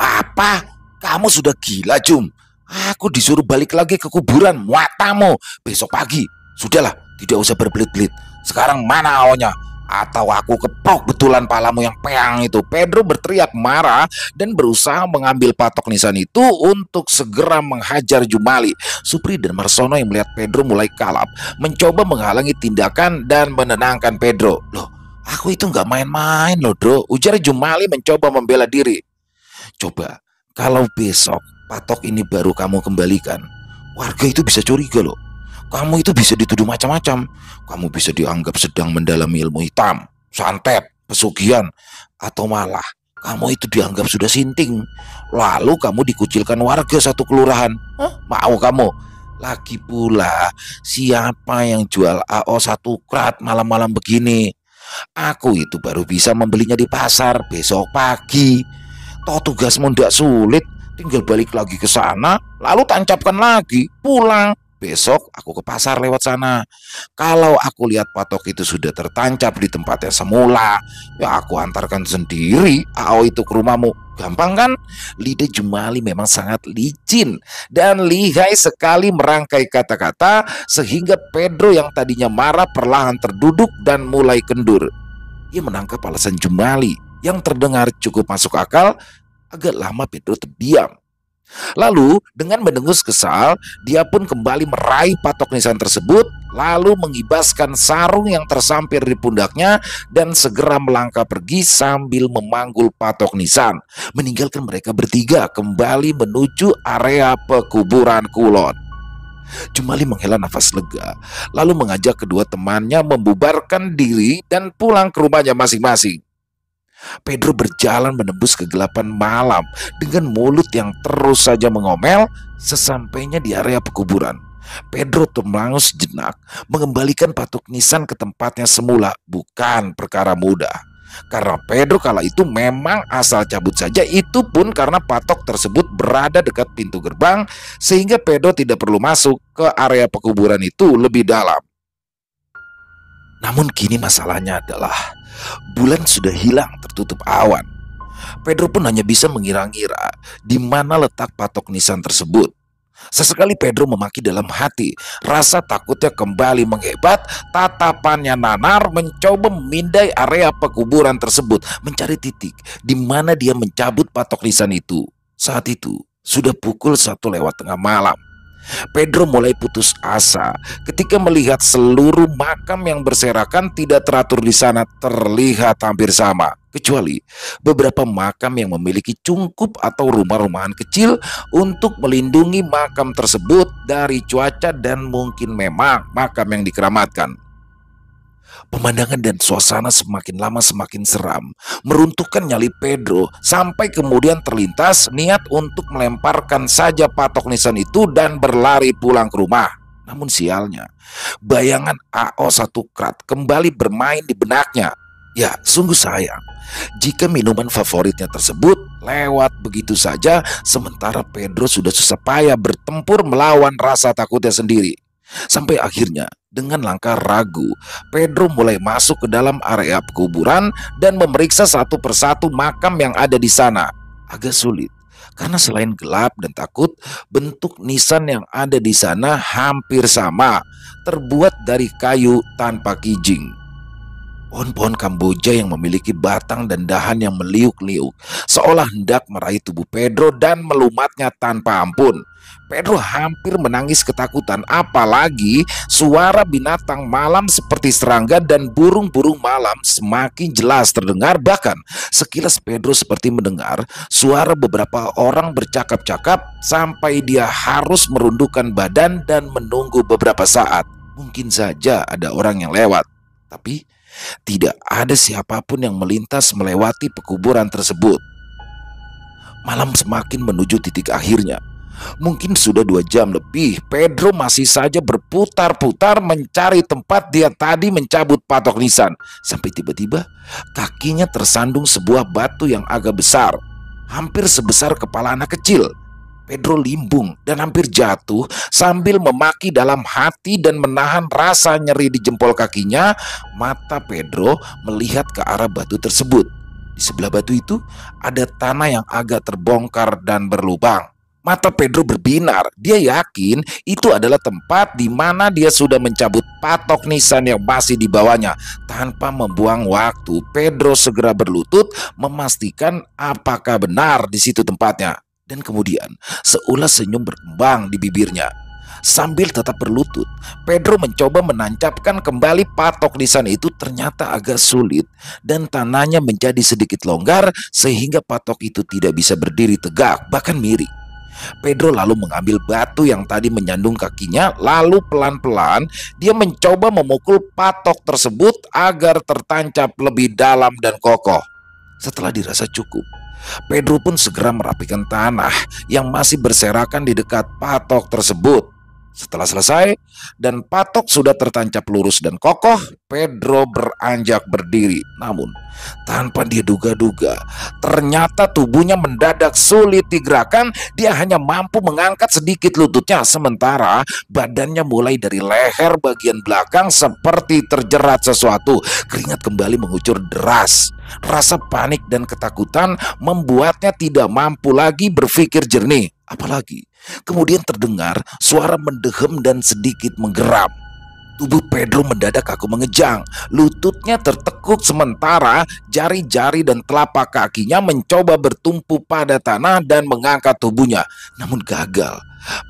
Speaker 1: Apa? Kamu sudah gila, Jum? Aku disuruh balik lagi ke kuburan matamu besok pagi. Sudahlah, tidak usah berbelit-belit. Sekarang mana AO-nya? Atau aku keprok betulan palamu yang peang itu. Pedro berteriak marah dan berusaha mengambil patok nisan itu untuk segera menghajar Jumali. Supri dan Marsono yang melihat Pedro mulai kalap mencoba menghalangi tindakan dan menenangkan Pedro. Loh, aku itu nggak main-main loh, Bro, ujar Jumali mencoba membela diri. Coba kalau besok patok ini baru kamu kembalikan, warga itu bisa curiga loh. Kamu itu bisa dituduh macam-macam. Kamu bisa dianggap sedang mendalami ilmu hitam, santet, pesugihan, atau malah kamu itu dianggap sudah sinting. Lalu kamu dikucilkan warga satu kelurahan. Mau kamu? Lagi pula, siapa yang jual AO 1 krat malam-malam begini? Aku itu baru bisa membelinya di pasar besok pagi. Toh tugasmu ndak sulit, tinggal balik lagi ke sana, lalu tancapkan lagi, pulang. Besok aku ke pasar lewat sana. Kalau aku lihat patok itu sudah tertancap di tempatnya semula, ya aku antarkan sendiri AO itu ke rumahmu. Gampang kan? Lidah Jumali memang sangat licin dan lihai sekali merangkai kata-kata sehingga Pedro yang tadinya marah perlahan terduduk dan mulai kendur. Ia menangkap alasan Jumali yang terdengar cukup masuk akal. Agak lama Pedro terdiam. Lalu dengan mendengus kesal, dia pun kembali meraih patok nisan tersebut, lalu mengibaskan sarung yang tersampir di pundaknya dan segera melangkah pergi sambil memanggul patok nisan, meninggalkan mereka bertiga kembali menuju area pekuburan Kulon. Jumali menghela nafas lega, lalu mengajak kedua temannya membubarkan diri dan pulang ke rumahnya masing-masing. Pedro berjalan menembus kegelapan malam dengan mulut yang terus saja mengomel. Sesampainya di area pekuburan, Pedro termangus sejenak. Mengembalikan patok nisan ke tempatnya semula bukan perkara mudah, karena Pedro kala itu memang asal cabut saja, itu pun karena patok tersebut berada dekat pintu gerbang, sehingga Pedro tidak perlu masuk ke area pekuburan itu lebih dalam. Namun kini masalahnya adalah bulan sudah hilang tertutup awan. Pedro pun hanya bisa mengira-ngira di mana letak patok nisan tersebut. Sesekali Pedro memaki dalam hati, rasa takutnya kembali menghebat. Tatapannya nanar mencoba memindai area pekuburan tersebut, mencari titik di mana dia mencabut patok nisan itu. Saat itu sudah pukul 1 lewat tengah malam. Pedro mulai putus asa ketika melihat seluruh makam yang berserakan tidak teratur di sana terlihat hampir sama, kecuali beberapa makam yang memiliki cungkup atau rumah-rumahan kecil untuk melindungi makam tersebut dari cuaca dan mungkin memang makam yang dikeramatkan. Pemandangan dan suasana semakin lama semakin seram, meruntuhkan nyali Pedro sampai kemudian terlintas niat untuk melemparkan saja patok nisan itu dan berlari pulang ke rumah. Namun sialnya, bayangan AO Krat kembali bermain di benaknya. Ya, sungguh sayang jika minuman favoritnya tersebut lewat begitu saja, sementara Pedro sudah susah payah bertempur melawan rasa takutnya sendiri. Sampai akhirnya dengan langkah ragu, Pedro mulai masuk ke dalam area pekuburan dan memeriksa satu persatu makam yang ada di sana. Agak sulit karena selain gelap dan takut, bentuk nisan yang ada di sana hampir sama, terbuat dari kayu tanpa kijing. Pohon-pohon Kamboja yang memiliki batang dan dahan yang meliuk-liuk seolah hendak meraih tubuh Pedro dan melumatnya tanpa ampun. Pedro hampir menangis ketakutan, apalagi suara binatang malam seperti serangga dan burung-burung malam semakin jelas terdengar. Bahkan sekilas Pedro seperti mendengar suara beberapa orang bercakap-cakap sampai dia harus merundukkan badan dan menunggu beberapa saat. Mungkin saja ada orang yang lewat, tapi tidak ada siapapun yang melintas melewati pekuburan tersebut. Malam semakin menuju titik akhirnya. Mungkin sudah 2 jam lebih, Pedro masih saja berputar-putar mencari tempat dia tadi mencabut patok nisan. Sampai tiba-tiba kakinya tersandung sebuah batu yang agak besar, hampir sebesar kepala anak kecil. Pedro limbung dan hampir jatuh sambil memaki dalam hati dan menahan rasa nyeri di jempol kakinya. Mata Pedro melihat ke arah batu tersebut. Di sebelah batu itu ada tanah yang agak terbongkar dan berlubang. Mata Pedro berbinar. Dia yakin itu adalah tempat di mana dia sudah mencabut patok nisan yang masih di bawahnya. Tanpa membuang waktu, Pedro segera berlutut memastikan apakah benar di situ tempatnya. Dan kemudian seulas senyum berkembang di bibirnya. Sambil tetap berlutut, Pedro mencoba menancapkan kembali patok nisan itu. Ternyata agak sulit dan tanahnya menjadi sedikit longgar sehingga patok itu tidak bisa berdiri tegak, bahkan miring. Pedro lalu mengambil batu yang tadi menyandung kakinya, lalu pelan-pelan dia mencoba memukul patok tersebut agar tertancap lebih dalam dan kokoh. Setelah dirasa cukup, Pedro pun segera merapikan tanah yang masih berserakan di dekat patok tersebut. Setelah selesai dan patok sudah tertancap lurus dan kokoh, Pedro beranjak berdiri. Namun, tanpa dia duga-duga, ternyata tubuhnya mendadak sulit digerakkan. Dia hanya mampu mengangkat sedikit lututnya, sementara badannya mulai dari leher bagian belakang seperti terjerat sesuatu. Keringat kembali mengucur deras. Rasa panik dan ketakutan membuatnya tidak mampu lagi berpikir jernih. Apalagi kemudian terdengar suara mendehem dan sedikit menggeram. Tubuh Pedro mendadak kaku mengejang. Lututnya tertekuk sementara jari-jari dan telapak kakinya mencoba bertumpu pada tanah dan mengangkat tubuhnya. Namun gagal.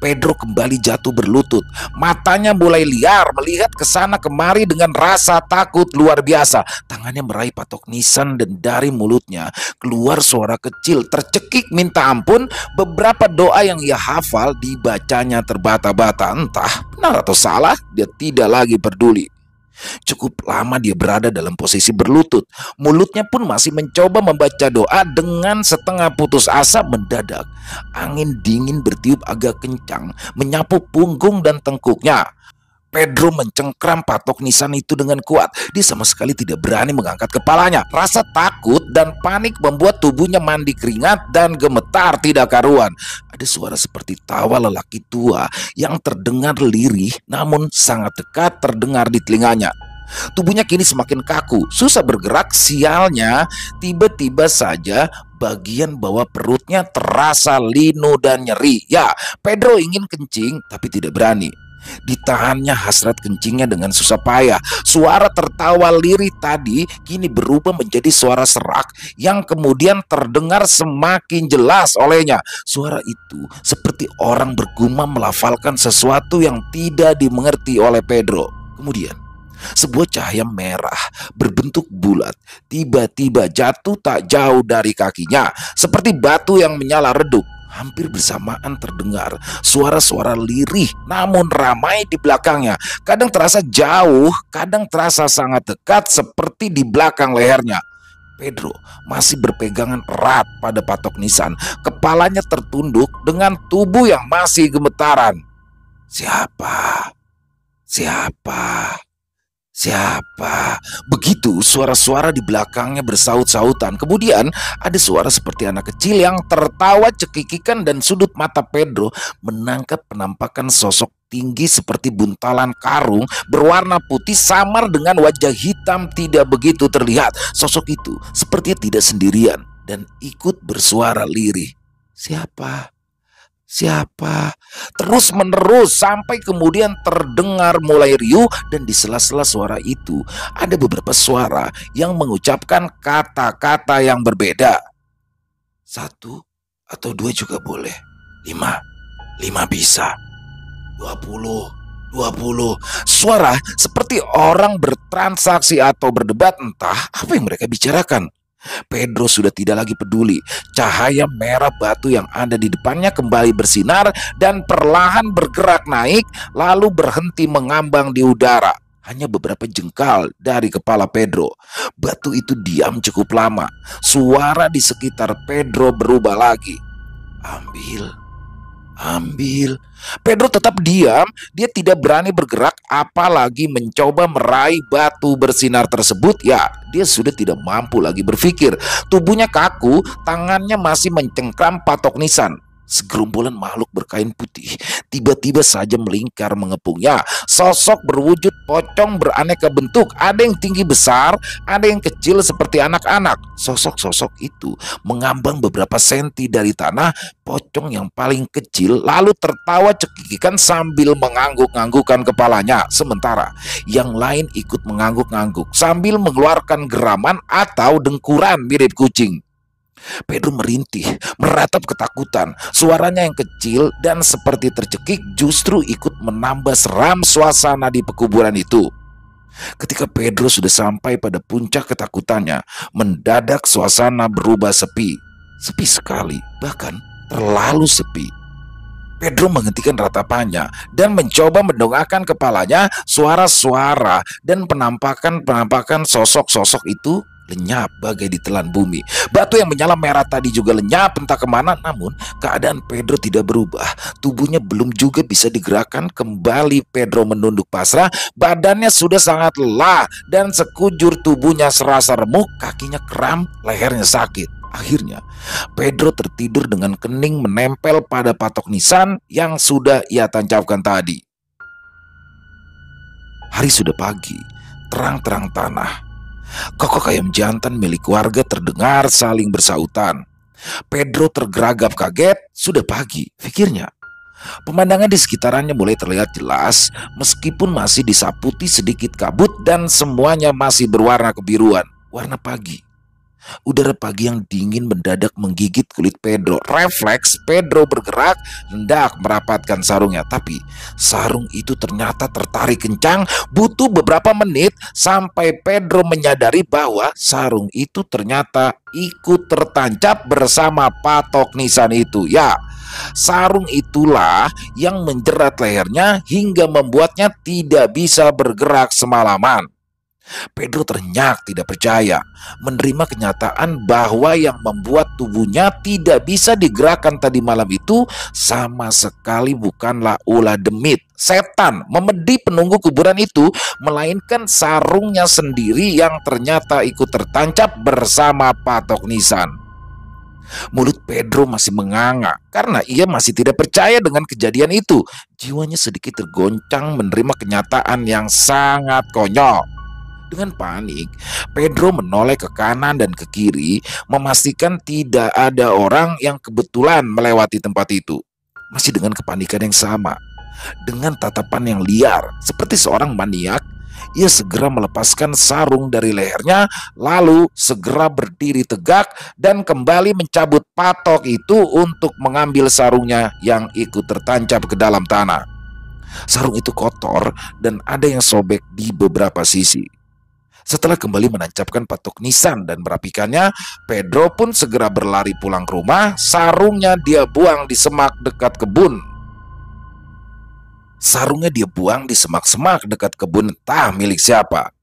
Speaker 1: Pedro kembali jatuh berlutut. Matanya mulai liar melihat ke sana kemari dengan rasa takut luar biasa. Tangannya meraih patok nisan dan dari mulutnya keluar suara kecil tercekik minta ampun. Beberapa doa yang ia hafal dibacanya terbata-bata. Entah benar atau salah, dia tidak lagi peduli. Cukup lama dia berada dalam posisi berlutut. Mulutnya pun masih mencoba membaca doa dengan setengah putus asa. Mendadak angin dingin bertiup agak kencang menyapu punggung dan tengkuknya. Pedro mencengkram patok nisan itu dengan kuat. Dia sama sekali tidak berani mengangkat kepalanya. Rasa takut dan panik membuat tubuhnya mandi keringat dan gemetar tidak karuan. Ada suara seperti tawa lelaki tua yang terdengar lirih namun sangat dekat terdengar di telinganya. Tubuhnya kini semakin kaku, susah bergerak. Sialnya, tiba-tiba saja bagian bawah perutnya terasa linu dan nyeri. Ya, Pedro ingin kencing tapi tidak berani. Ditahannya hasrat kencingnya dengan susah payah. Suara tertawa lirih tadi kini berubah menjadi suara serak yang kemudian terdengar semakin jelas olehnya. Suara itu seperti orang bergumam melafalkan sesuatu yang tidak dimengerti oleh Pedro. Kemudian sebuah cahaya merah berbentuk bulat tiba-tiba jatuh tak jauh dari kakinya seperti batu yang menyala redup. Hampir bersamaan terdengar suara-suara lirih namun ramai di belakangnya. Kadang terasa jauh, kadang terasa sangat dekat seperti di belakang lehernya. Pedro masih berpegangan erat pada patok nisan. Kepalanya tertunduk dengan tubuh yang masih gemetaran. Siapa? Siapa? Siapa? Begitu suara-suara di belakangnya bersaut-sautan. Kemudian ada suara seperti anak kecil yang tertawa cekikikan dan sudut mata Pedro menangkap penampakan sosok tinggi seperti buntalan karung berwarna putih samar dengan wajah hitam tidak begitu terlihat. Sosok itu sepertinya tidak sendirian dan ikut bersuara lirih. Siapa? Siapa? Terus menerus sampai kemudian terdengar mulai riuh dan di sela-sela suara itu ada beberapa suara yang mengucapkan kata-kata yang berbeda. 1 atau 2 juga boleh. 5 bisa. 20. Suara seperti orang bertransaksi atau berdebat, entah apa yang mereka bicarakan. Pedro sudah tidak lagi peduli. Cahaya merah batu yang ada di depannya kembali bersinar dan perlahan bergerak naik lalu berhenti mengambang di udara. Hanya beberapa jengkal dari kepala Pedro. Batu itu diam cukup lama. Suara di sekitar Pedro berubah lagi. Ambil. Pedro tetap diam. Dia tidak berani bergerak apalagi mencoba meraih batu bersinar tersebut. Ya, dia sudah tidak mampu lagi berpikir. Tubuhnya kaku, tangannya masih mencengkram patok nisan. Segerombolan makhluk berkain putih tiba-tiba saja melingkar mengepungnya. Sosok berwujud pocong beraneka bentuk. Ada yang tinggi besar, ada yang kecil seperti anak-anak. Sosok-sosok itu mengambang beberapa senti dari tanah. Pocong yang paling kecil lalu tertawa cekikikan sambil mengangguk-anggukkan kepalanya. Sementara yang lain ikut mengangguk-angguk sambil mengeluarkan geraman atau dengkuran mirip kucing. Pedro merintih, meratap ketakutan. Suaranya yang kecil dan seperti tercekik justru ikut menambah seram suasana di pekuburan itu. Ketika Pedro sudah sampai pada puncak ketakutannya, mendadak suasana berubah sepi. Sepi sekali, bahkan terlalu sepi. Pedro menghentikan ratapannya dan mencoba mendongakkan kepalanya. Suara-suara dan penampakan-penampakan sosok-sosok itu lenyap bagai ditelan bumi. Batu yang menyala merah tadi juga lenyap entah kemana. Namun keadaan Pedro tidak berubah. Tubuhnya belum juga bisa digerakkan kembali. Pedro menunduk pasrah. Badannya sudah sangat lelah dan sekujur tubuhnya serasa remuk. Kakinya kram, lehernya sakit. Akhirnya Pedro tertidur dengan kening menempel pada patok nisan yang sudah ia tancapkan tadi. Hari sudah pagi, terang-terang tanah. Kokok ayam jantan milik warga terdengar saling bersautan. Pedro tergeragap kaget. Sudah pagi, pikirnya. Pemandangan di sekitarnya mulai terlihat jelas meskipun masih disaputi sedikit kabut dan semuanya masih berwarna kebiruan, warna pagi. Udara pagi yang dingin mendadak menggigit kulit Pedro. Refleks Pedro bergerak hendak merapatkan sarungnya, tapi sarung itu ternyata tertarik kencang. Butuh beberapa menit sampai Pedro menyadari bahwa sarung itu ternyata ikut tertancap bersama patok nisan itu. Ya, sarung itulah yang menjerat lehernya hingga membuatnya tidak bisa bergerak semalaman. Pedro ternyata tidak percaya, menerima kenyataan bahwa yang membuat tubuhnya tidak bisa digerakkan tadi malam itu sama sekali bukanlah ulah demit, setan memedi penunggu kuburan itu, melainkan sarungnya sendiri yang ternyata ikut tertancap bersama patok nisan. Mulut Pedro masih menganga karena ia masih tidak percaya dengan kejadian itu. Jiwanya sedikit tergoncang menerima kenyataan yang sangat konyol. Dengan panik, Pedro menoleh ke kanan dan ke kiri, memastikan tidak ada orang yang kebetulan melewati tempat itu. Masih dengan kepanikan yang sama, dengan tatapan yang liar, seperti seorang maniak, ia segera melepaskan sarung dari lehernya, lalu segera berdiri tegak dan kembali mencabut patok itu untuk mengambil sarungnya yang ikut tertancap ke dalam tanah. Sarung itu kotor dan ada yang sobek di beberapa sisi. Setelah kembali menancapkan patok nisan dan merapikannya, Pedro pun segera berlari pulang ke rumah. Sarungnya dia buang di semak dekat kebun. Sarungnya dia buang di semak-semak dekat kebun entah milik siapa.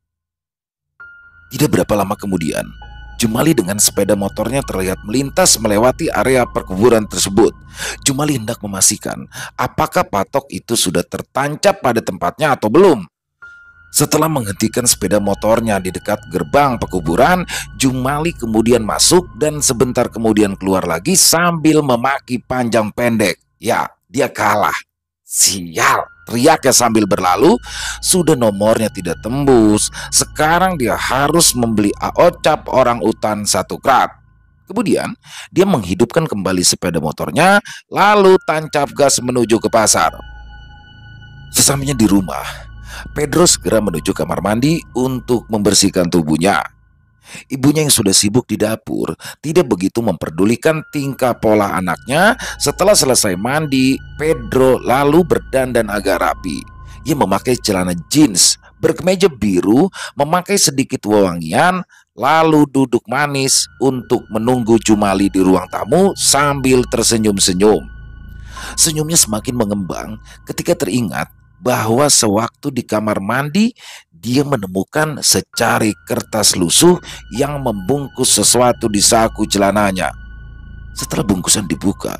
Speaker 1: Tidak berapa lama kemudian, Jumali dengan sepeda motornya terlihat melintas melewati area perkuburan tersebut. Jumali hendak memastikan apakah patok itu sudah tertancap pada tempatnya atau belum. Setelah menghentikan sepeda motornya di dekat gerbang pekuburan, Jumali kemudian masuk dan sebentar kemudian keluar lagi sambil memaki panjang pendek. Ya, dia kalah. Sial, teriaknya sambil berlalu. Sudah nomornya tidak tembus. Sekarang dia harus membeli aocap orang utan 1 krat. Kemudian, dia menghidupkan kembali sepeda motornya, lalu tancap gas menuju ke pasar. Sesampainya di rumah, Pedro segera menuju kamar mandi untuk membersihkan tubuhnya. Ibunya yang sudah sibuk di dapur tidak begitu memperdulikan tingkah pola anaknya. Setelah selesai mandi, Pedro lalu berdandan agak rapi. Ia memakai celana jeans, berkemeja biru, memakai sedikit wewangian, lalu duduk manis untuk menunggu Jumali di ruang tamu sambil tersenyum-senyum. Senyumnya semakin mengembang ketika teringat bahwa sewaktu di kamar mandi dia menemukan secari kertas lusuh yang membungkus sesuatu di saku celananya. Setelah bungkusan dibuka,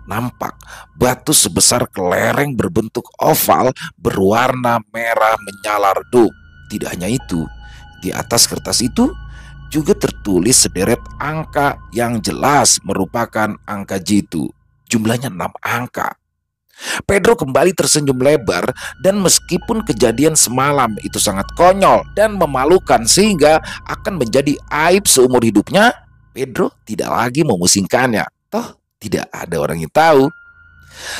Speaker 1: nampak batu sebesar kelereng berbentuk oval berwarna merah menyala redup. Tidak hanya itu, di atas kertas itu juga tertulis sederet angka yang jelas merupakan angka jitu. Jumlahnya 6 angka. Pedro kembali tersenyum lebar dan meskipun kejadian semalam itu sangat konyol dan memalukan sehingga akan menjadi aib seumur hidupnya, Pedro tidak lagi memusingkannya. Toh tidak ada orang yang tahu.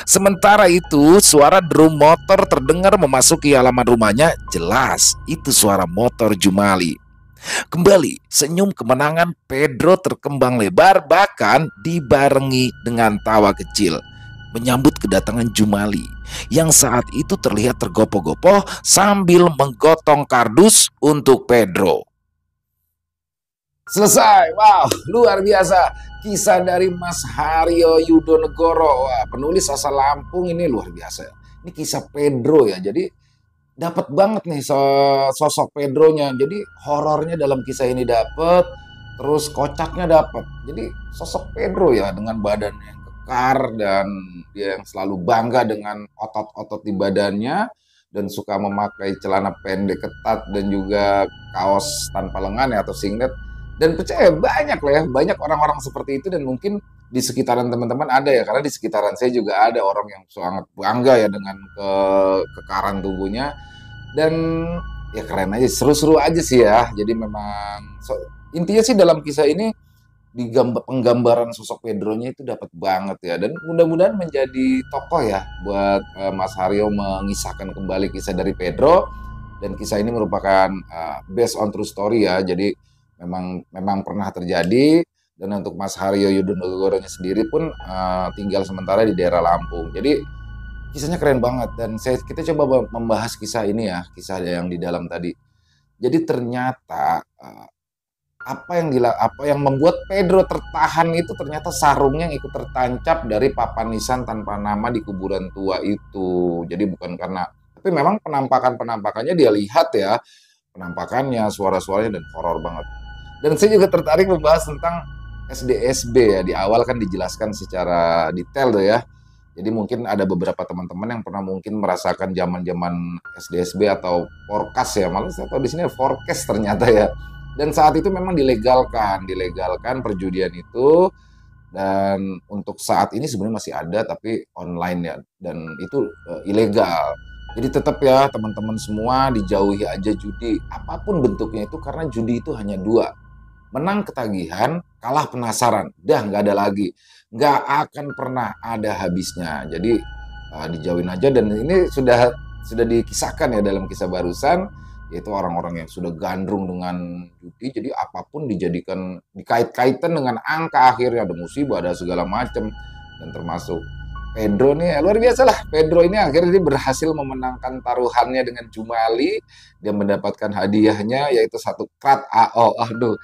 Speaker 1: Sementara itu, suara drum motor terdengar memasuki halaman rumahnya. Jelas itu suara motor Jumali. Kembali senyum kemenangan Pedro terkembang lebar, bahkan dibarengi dengan tawa kecil menyambut kedatangan Jumali yang saat itu terlihat tergopoh-gopoh sambil menggotong kardus untuk Pedro. Selesai. Wow, luar biasa. Kisah dari Mas Haryo Yudonegoro. Wah, penulis asal Lampung ini luar biasa. Ini kisah Pedro ya. Jadi dapat banget nih sosok Pedronya. Jadi horornya dalam kisah ini dapat, terus kocaknya dapat. Jadi sosok Pedro ya dengan badannya yang kekar dan dia yang selalu bangga dengan otot-otot di badannya dan suka memakai celana pendek ketat dan juga kaos tanpa lengan ya atau singlet. Dan percaya banyak lah ya, banyak orang-orang seperti itu dan mungkin di sekitaran teman-teman ada ya, karena di sekitaran saya juga ada orang yang sangat bangga ya dengan kekaran tubuhnya dan ya keren aja, seru-seru aja sih ya. Jadi memang intinya sih dalam kisah ini penggambaran sosok Pedronya itu dapat banget ya dan mudah-mudahan menjadi tokoh ya buat Mas Haryo mengisahkan kembali kisah dari Pedro dan kisah ini merupakan based on true story ya. Jadi memang pernah terjadi dan untuk Mas Haryo Yudonegoronya sendiri pun tinggal sementara di daerah Lampung. Jadi kisahnya keren banget dan kita coba membahas kisah ini ya, kisah yang di dalam tadi. Jadi ternyata apa yang membuat Pedro tertahan itu ternyata sarungnya yang ikut tertancap dari papan nisan tanpa nama di kuburan tua itu. Jadi bukan karena, tapi memang penampakannya dia lihat ya, penampakannya, suara-suaranya dan horor banget. Dan saya juga tertarik membahas tentang SDSB ya. Di awal kan dijelaskan secara detail tuh ya. Jadi mungkin ada beberapa teman-teman yang pernah mungkin merasakan zaman-zaman SDSB atau forecast ya. Malah saya tahu di sini forecast ternyata ya. Dan saat itu memang dilegalkan perjudian itu. Dan untuk saat ini sebenarnya masih ada tapi online ya. Dan itu ilegal. Jadi tetap ya teman-teman semua dijauhi aja judi. Apapun bentuknya itu karena judi itu hanya dua. Menang ketagihan, kalah penasaran. Dah nggak ada lagi. Nggak akan pernah ada habisnya. Jadi dijauhin aja dan ini sudah dikisahkan ya dalam kisah barusan, yaitu orang-orang yang sudah gandrung dengan judi. Jadi apapun dijadikan dikait-kaitan dengan angka, akhirnya ada musibah, ada segala macam dan termasuk Pedro nih luar biasa lah. Pedro ini akhirnya dia berhasil memenangkan taruhannya dengan Jumali. Dia mendapatkan hadiahnya yaitu 1 krat AO. Aduh.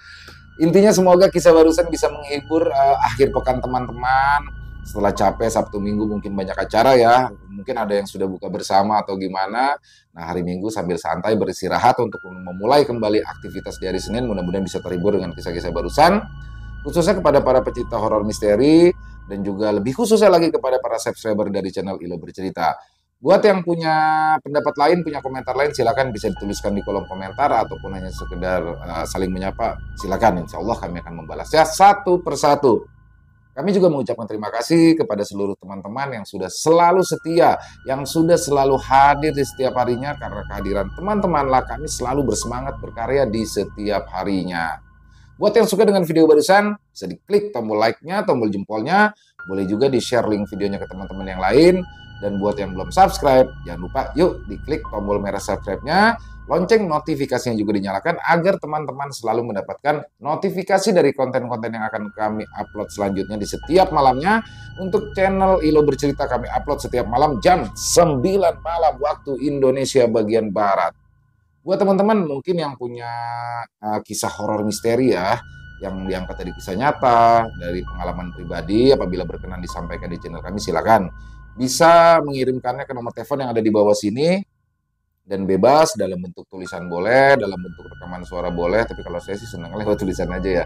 Speaker 1: Intinya semoga kisah barusan bisa menghibur akhir pekan teman-teman. Setelah capek Sabtu Minggu mungkin banyak acara ya. Mungkin ada yang sudah buka bersama atau gimana. Nah hari Minggu sambil santai beristirahat untuk memulai kembali aktivitas di hari Senin. Mudah-mudahan bisa terhibur dengan kisah-kisah barusan. Khususnya kepada para pecinta horor misteri dan juga lebih khususnya lagi kepada para subscriber dari channel Ilo Bercerita. Buat yang punya pendapat lain, punya komentar lain, silakan bisa dituliskan di kolom komentar ataupun hanya sekedar saling menyapa, silakan. Insya Allah kami akan membalasnya satu persatu. Kami juga mengucapkan terima kasih kepada seluruh teman-teman yang sudah selalu setia, yang sudah selalu hadir di setiap harinya, karena kehadiran teman-temanlah kami selalu bersemangat berkarya di setiap harinya. Buat yang suka dengan video barusan, bisa diklik tombol like-nya, tombol jempolnya. Boleh juga di-share link videonya ke teman-teman yang lain. Dan buat yang belum subscribe, jangan lupa yuk diklik tombol merah subscribe-nya. Lonceng notifikasinya juga dinyalakan agar teman-teman selalu mendapatkan notifikasi dari konten-konten yang akan kami upload selanjutnya di setiap malamnya. Untuk channel Ilo Bercerita kami upload setiap malam jam 9 malam waktu Indonesia bagian Barat. Buat teman-teman mungkin yang punya kisah horor misteri ya, yang diangkat dari kisah nyata, dari pengalaman pribadi, apabila berkenan disampaikan di channel kami, silakan. Bisa mengirimkannya ke nomor telepon yang ada di bawah sini, dan bebas dalam bentuk tulisan boleh, dalam bentuk rekaman suara boleh, tapi kalau saya sih senang lewat tulisan aja ya.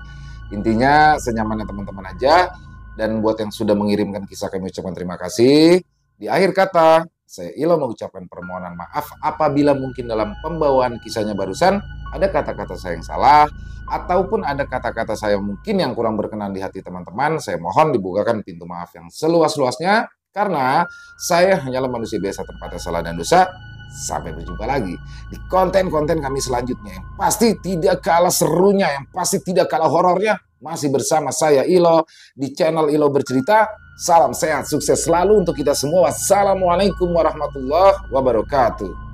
Speaker 1: Intinya senyamannya teman-teman aja, dan buat yang sudah mengirimkan kisah kami ucapkan terima kasih. Di akhir kata, saya Ilo mengucapkan permohonan maaf apabila mungkin dalam pembawaan kisahnya barusan ada kata-kata saya yang salah ataupun ada kata-kata saya mungkin yang kurang berkenan di hati teman-teman. Saya mohon dibukakan pintu maaf yang seluas-luasnya karena saya hanyalah manusia biasa tempatnya salah dan dosa. Sampai berjumpa lagi di konten-konten kami selanjutnya yang pasti tidak kalah serunya, yang pasti tidak kalah horornya. Masih bersama saya Ilo di channel Ilo Bercerita. Salam sehat, sukses selalu untuk kita semua. Wassalamualaikum warahmatullahi wabarakatuh.